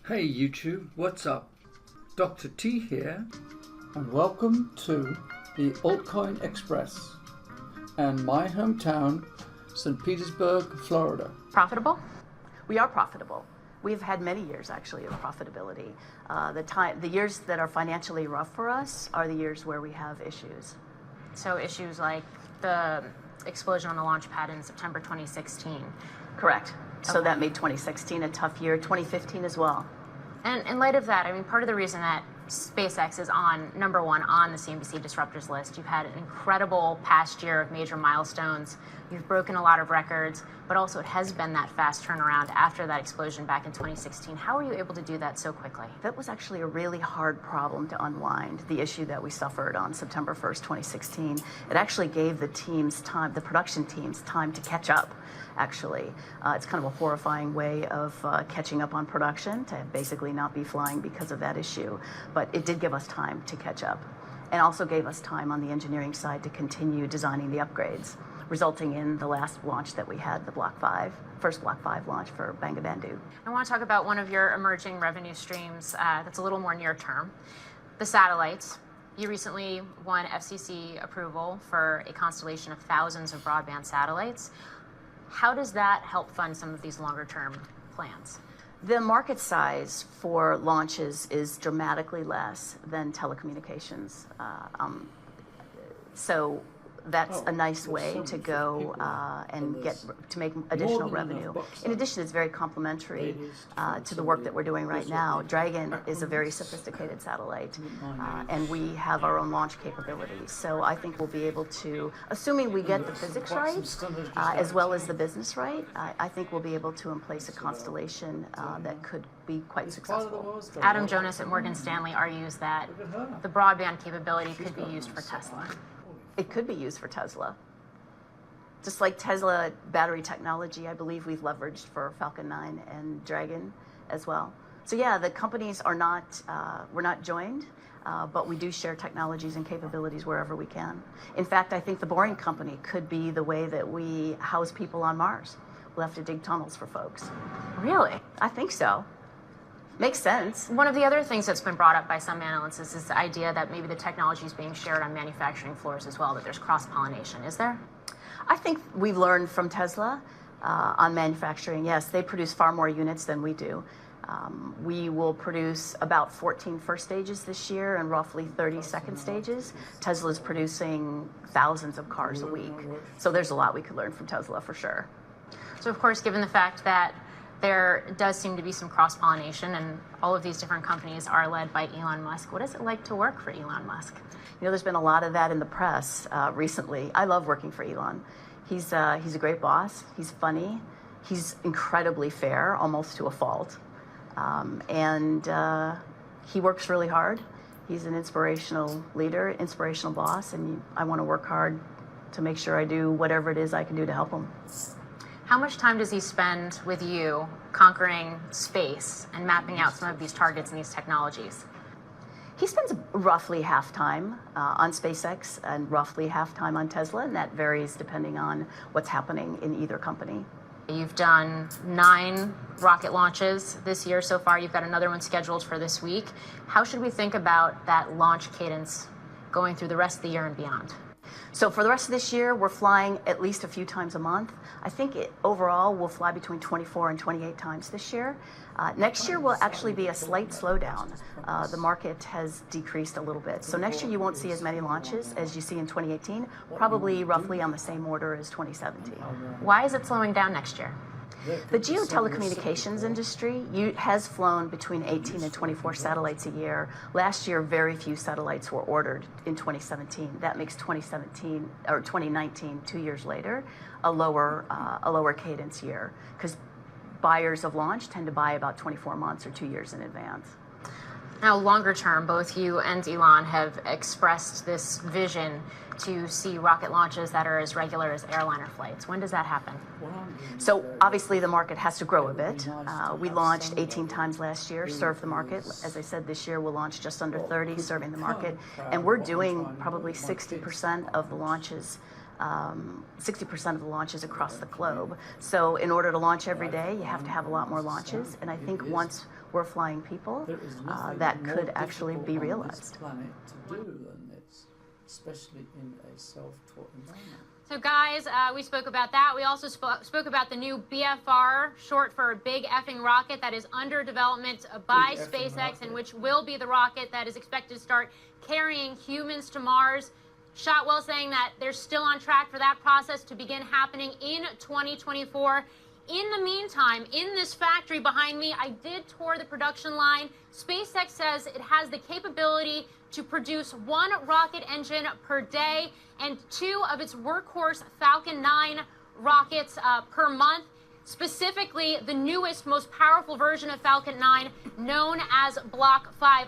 Hey YouTube, what's up? Dr. T here, and welcome to the Altcoin Express and my hometown, St. Petersburg, Florida. Profitable? We are profitable. We've had many years actually of profitability. The years that are financially rough for us are the years where we have issues. So issues like the explosion on the launch pad in September 2016. Correct. Okay. So that made 2016 a tough year, 2015 as well. And in light of that, I mean, part of the reason that SPACEX is on number one on the CNBC disruptors list, you've had an incredible past year of major milestones. You've broken a lot of records, but also it has been that fast turnaround after that explosion back in 2016. How were you able to do that so quickly? That was actually a really hard problem to unwind, the issue that we suffered on September 1st, 2016. It actually gave the teams time, the production teams, time to catch up. Actually, it's kind of a horrifying way of catching up on production, to basically not be flying because of that issue. But it did give us time to catch up, and also gave us time on the engineering side to continue designing the upgrades, resulting in the last launch that we had, the first Block 5 launch for Bangabandhu. I want to talk about one of your emerging revenue streams that's a little more near term, the satellites. You recently won FCC approval for a constellation of thousands of broadband satellites. How does that help fund some of these longer term plans? The market size for launches is dramatically less than telecommunications. So that's a nice way to go and make additional revenue. In addition, it's very complementary to the work that we're doing right now. Dragon is a very sophisticated satellite, and we have our own launch capabilities. So I think we'll be able to, assuming we get the physics right, as well as the business right, I think we'll be able to place a constellation that could be quite successful. Adam Jonas at Morgan Stanley argues that the broadband capability could be used for Tesla. It could be used for Tesla. Just like Tesla battery technology, I believe we've leveraged for Falcon 9 and Dragon as well. So yeah, the companies are not, we're not joined, but we do share technologies and capabilities wherever we can. In fact, I think the Boring Company could be the way that we house people on Mars. We'll have to dig tunnels for folks. Really? I think so. Makes sense. One of the other things that's been brought up by some analysts is the idea that maybe the technology is being shared on manufacturing floors as well, that there's cross-pollination. Is there? I think we've learned from Tesla on manufacturing. Yes, they produce far more units than we do. We will produce about 14 first stages this year and roughly 30 second stages. Tesla's producing thousands of cars a week. So there's a lot we could learn from Tesla for sure. So of course, given the fact that there does seem to be some cross-pollination, and all of these different companies are led by Elon Musk. What is it like to work for Elon Musk? You know, there's been a lot of that in the press recently. I love working for Elon. He's a great boss. He's funny. He's incredibly fair, almost to a fault. And he works really hard. He's an inspirational leader, inspirational boss, and I want to work hard to make sure I do whatever it is I can do to help him. How much time does he spend with you conquering space and mapping out some of these targets and these technologies? He spends roughly half time on SpaceX and roughly half time on Tesla, and that varies depending on what's happening in either company. You've done 9 rocket launches this year so far. You've got another one scheduled for this week. How should we think about that launch cadence going through the rest of the year and beyond? So for the rest of this year, we're flying at least a few times a month. I think overall we'll fly between 24 and 28 times this year. Next year will actually be a slight slowdown. The market has decreased a little bit. So next year you won't see as many launches as you see in 2018, probably roughly on the same order as 2017. Why is it slowing down next year? The geotelecommunications industry has flown between 18 and 24 satellites a year. Last year, very few satellites were ordered in 2017. That makes 2019, 2 years later, a lower cadence year, because buyers of launch tend to buy about 24 months or 2 years in advance. Now, longer term, both you and Elon have expressed this vision to see rocket launches that are as regular as airliner flights. When does that happen? So obviously the market has to grow a bit. We launched 18 times last year, served the market. As I said, this year we'll launch just under 30, serving the market. And we're doing probably 60% of the launches 60% of the launches across the globe. So in order to launch every day, you have to have a lot more launches. And I think once we're flying people There is nothing that more could actually be difficult on realized. this planet to do than this, especially in a self-taught environment. So guys, we spoke about that. We also spoke about the new BFR, short for Big Effing Rocket, that is under development by SpaceX, and which will be the rocket that is expected to start carrying humans to Mars. Shotwell saying that they're still on track for that process to begin happening in 2024. In the meantime, in this factory behind me, I did tour the production line. SpaceX says it has the capability to produce 1 rocket engine per day and 2 of its workhorse Falcon 9 rockets per month. Specifically, the newest, most powerful version of Falcon 9, known as Block 5.